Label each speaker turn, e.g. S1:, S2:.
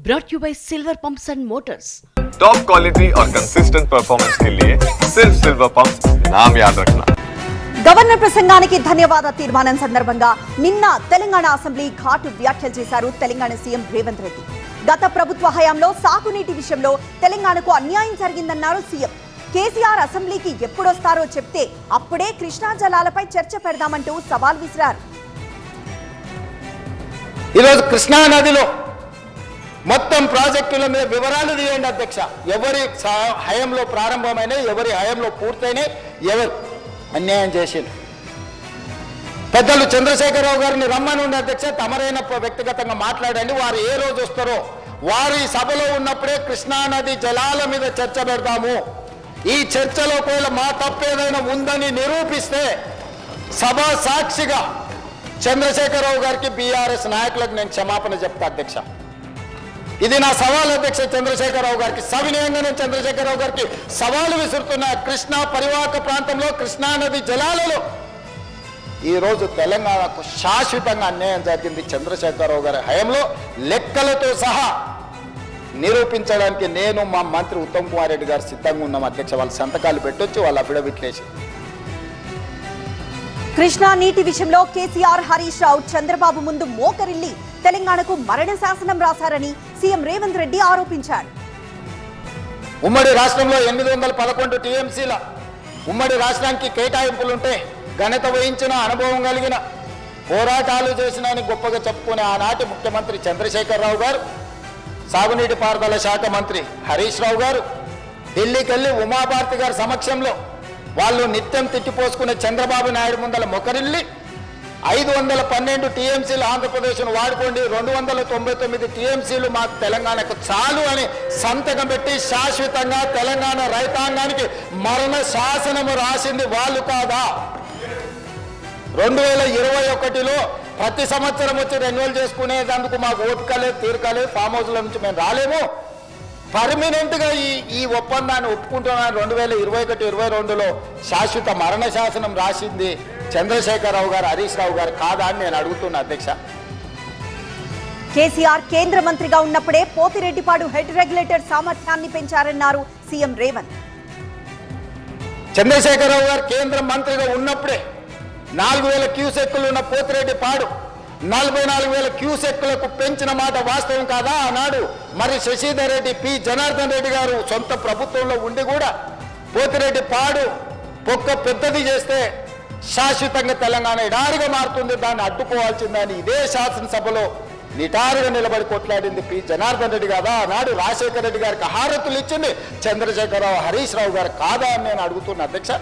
S1: brought you by Silver Pumps and Motors.
S2: Top quality और consistent performance के लिए सिर्फ सिल्वर पंप्स नाम याद रखना.
S3: గవర్నర్ ప్రసంగానికి ధన్యవాద తీర్మానం సందర్భంగా నిన్న తెలంగాణ అసెంబ్లీ ఘాటు వ్యాఖ్యలు చేశారు తెలంగాణ సీఎం రేవంత్ రెడ్డి. గత ప్రభుత్వ హయాంలో సాగునీటి విషయంలో తెలంగాణకు అన్యాయం జరిగిందన్నారు సీఎం. కేసీఆర్ అసెంబ్లీకి ఎప్పుడొస్తారో చెప్తే అప్పుడే కృష్ణా జలాలపై చర్చ పెడదామంటూ సవాల్ విసిరారు.
S4: ఈరోజు కృష్ణా నదిలో మొత్తం ప్రాజెక్టుల మీద వివరాలు తీయండి అధ్యక్ష. ఎవరి హయాంలో ప్రారంభమైన, ఎవరి హయాంలో పూర్తయిన, ఎవరు అన్యాయం చేసిండు. పెద్దలు చంద్రశేఖరరావు గారిని రమ్మని ఉండే అధ్యక్ష, తమరైన వ్యక్తిగతంగా మాట్లాడండి. వారు ఏ రోజు వస్తారో వారి సభలో ఉన్నప్పుడే కృష్ణా నది జలాల మీద చర్చ పెడతాము. ఈ చర్చలో ఒకవేళ మా తప్పేదైనా ఉందని నిరూపిస్తే సభ సాక్షిగా చంద్రశేఖరరావు గారికి, బీఆర్ఎస్ నాయకులకు నేను క్షమాపణ చెప్తా అధ్యక్ష. ఇది నా సవాల్ అధ్యక్ష చంద్రశేఖరరావు గారికి. సవినయంగా నేను చంద్రశేఖరరావు గారికి సవాలు విసురుతున్న. కృష్ణా పరివాహక ప్రాంతంలో కృష్ణా నది జలాలలో ఈరోజు తెలంగాణకు శాశ్వతంగా అన్యాయం జరిగింది చంద్రశేఖరరావు గారి హయాంలో. లెక్కలతో సహా నిరూపించడానికి నేను, మా మంత్రి ఉత్తమ్ కుమార్ రెడ్డి గారు సిద్ధంగా ఉన్నాం అధ్యక్ష. వాళ్ళ సంతకాలు పెట్టొచ్చు, వాళ్ళ అఫిడవిట్లేసి.
S3: కృష్ణా నీటి విషయంలో కేసీఆర్, హరీష్ రావు చంద్రబాబు ముందు మోకరిల్లి తెలంగాణకు మరణ శాసనం రాశారని సీఎం రేవంత్ రెడ్డి ఆరోపించారు.
S4: ఉమ్మడి రాష్ట్రంలో 811 టీఎంసీల ఉమ్మడి రాష్ట్రానికి కేటాయింపులుంటే ఘనత వహించిన, అనుభవం కలిగిన, పోరాటాలు చేసిన అని గొప్పగా చెప్పుకునే ఆనాటి ముఖ్యమంత్రి చంద్రశేఖరరావు గారు, సాగునీటి పారుదల శాఖ మంత్రి హరీష్ రావు గారు ఢిల్లీకి వెళ్ళి ఉమాభారతి గారి సమక్షంలో వాళ్ళు నిత్యం తిట్టిపోసుకునే చంద్రబాబు నాయుడు ముందల మొకరిల్లి 512 టీఎంసీలు ఆంధ్రప్రదేశ్ను వాడుకోండి, 299 టీఎంసీలు మాకు తెలంగాణకు చాలు అని సంతకం పెట్టి శాశ్వతంగా తెలంగాణ రైతాంగానికి మరణ శాసనము రాసింది వాళ్ళు కాదా? 2021లో ప్రతి సంవత్సరం వచ్చి రెన్యువల్ చేసుకునేందుకు మాకు ఓపిక లేదు, తీరిక లేదు, ఫామ్ హౌస్ల నుంచి మేము రాలేము. పర్మనెంట్గా ఈ ఒప్పందాన్ని ఒప్పుకుంటున్నాను. 2021-22లో శాశ్వత మరణ శాసనం రాసింది చంద్రశేఖరరావు గారు, హరీష్ రావు గారు కాదా అని నేను అడుగుతున్నా అధ్యక్ష.
S3: కేసీఆర్ కేంద్ర మంత్రిగా ఉన్నప్పుడే పోతిరెడ్డిపాడు హెడ్ రెగ్యులేటర్ సామర్థ్యాన్ని పెంచారన్నారు సీఎం రేవంత్.
S4: చంద్రశేఖరరావు గారు కేంద్ర మంత్రిగా ఉన్నప్పుడే 4000 క్యూసెక్కులు ఉన్న పోతిరెడ్డిపాడు 44,000 క్యూసెక్కులకు పెంచిన మాట వాస్తవం కాదా? ఆనాడు మరి శశిధర్ రెడ్డి, పి జనార్దన్ రెడ్డి గారు సొంత ప్రభుత్వంలో ఉండి కూడా పోతిరెడ్డిపాడు పొక్క పెద్దది చేస్తే శాశ్వతంగా తెలంగాణ ఎడారిగా మారుతుంది, దాన్ని అడ్డుకోవాల్సిందని ఇదే శాసనసభలో నిటారుగా నిలబడి కొట్లాడింది పి జనార్దన్ రెడ్డి కాదా? ఆనాడు రాజశేఖర రెడ్డి గారికి హారతులు ఇచ్చింది చంద్రశేఖరరావు, హరీష్ రావు గారు కాదా అని నేను అడుగుతున్నా అధ్యక్ష.